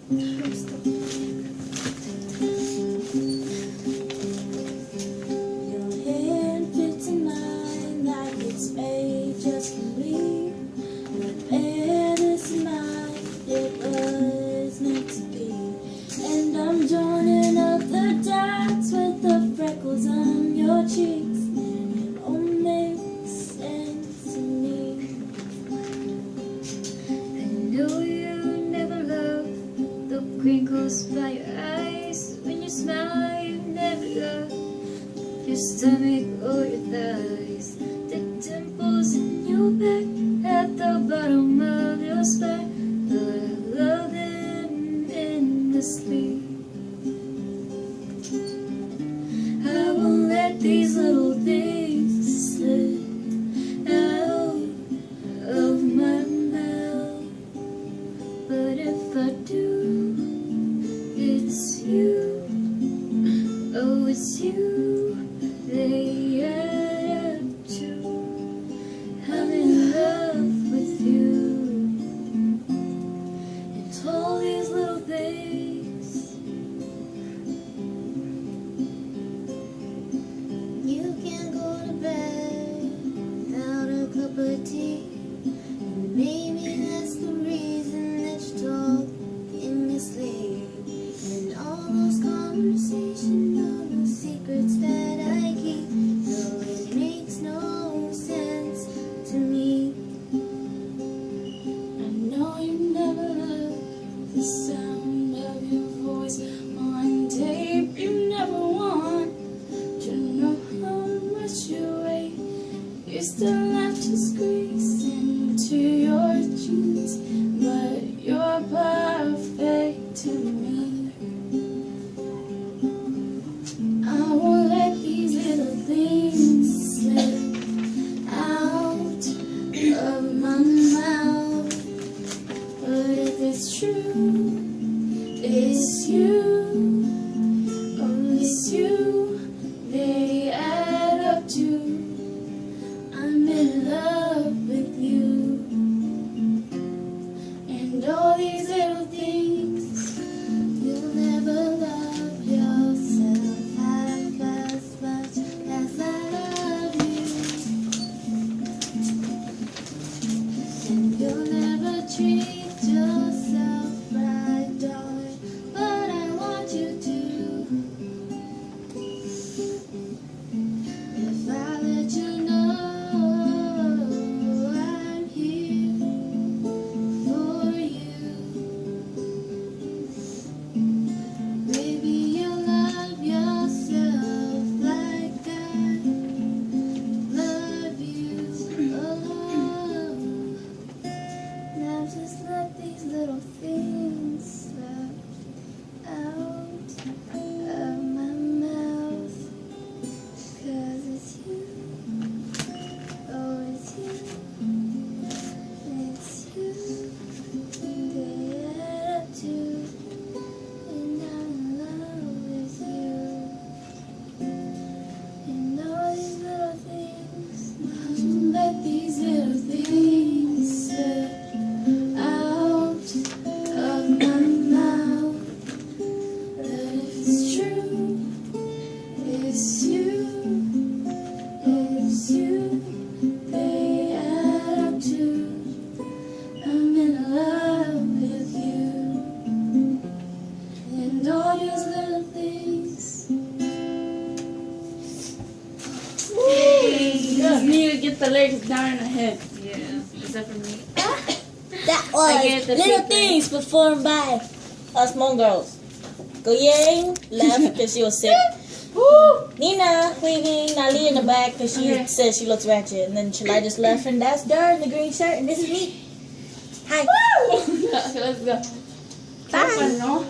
hand fits in mine like it's made just for me. And this mine, it was meant to be. And I'm joining up the dots with the freckles on your cheeks. And it all makes sense to me. I know you never loved the crinkles by your eyes. When you smile, you never loved your stomach or your thighs. The dimples in your back at the bottom of your spine. Lord, I love them endlessly. I won't let these little things slip out of my mouth. But if I do, it's you. Oh, it's you. They add up to. I'm in love with you. And all these little things. You can't go to bed without a cup of tea. And maybe that's the reason that you talk in your sleep. And all those conversations, all those secrets that I keep. No, it makes no sense to me. I know you never loved the sound of your voice on tape. You never want to know how much you weigh. You still have to squeeze into your jeans, but you're perfect to me. I won't let these little things slip out of my mouth. But if it's true, it's you. Oh, it's you. They add up to. I'm in love with you. And all these little things. You'll never love yourself half as much as I love you. And you'll never treat yourself right, darling, but I want you to. If I let you know I'm here for you, maybe you'll love yourself like I love you alone. Now just let these little things slip out of my mouth. 'Cause it's you. Oh, it's you. It's you. They add up to. And I'm in love with you. And all these little things. Let these little things slip out of my mouth. But if it's true, it's you. It's you. They add up to. I'm in love with you. And all these little things. You just need to get the lyrics down in the head. Yeah. Is that for me? That I get was the Little picture. Things performed by us Hmong girls. Goyang left because she was sick. Nina leaving, Nali in the back because she Okay. said she looks ratchet. And then Shalai just left, and that's Dar in the green shirt, and this is me. Hi. Okay, let's go. Bye. Fun, no?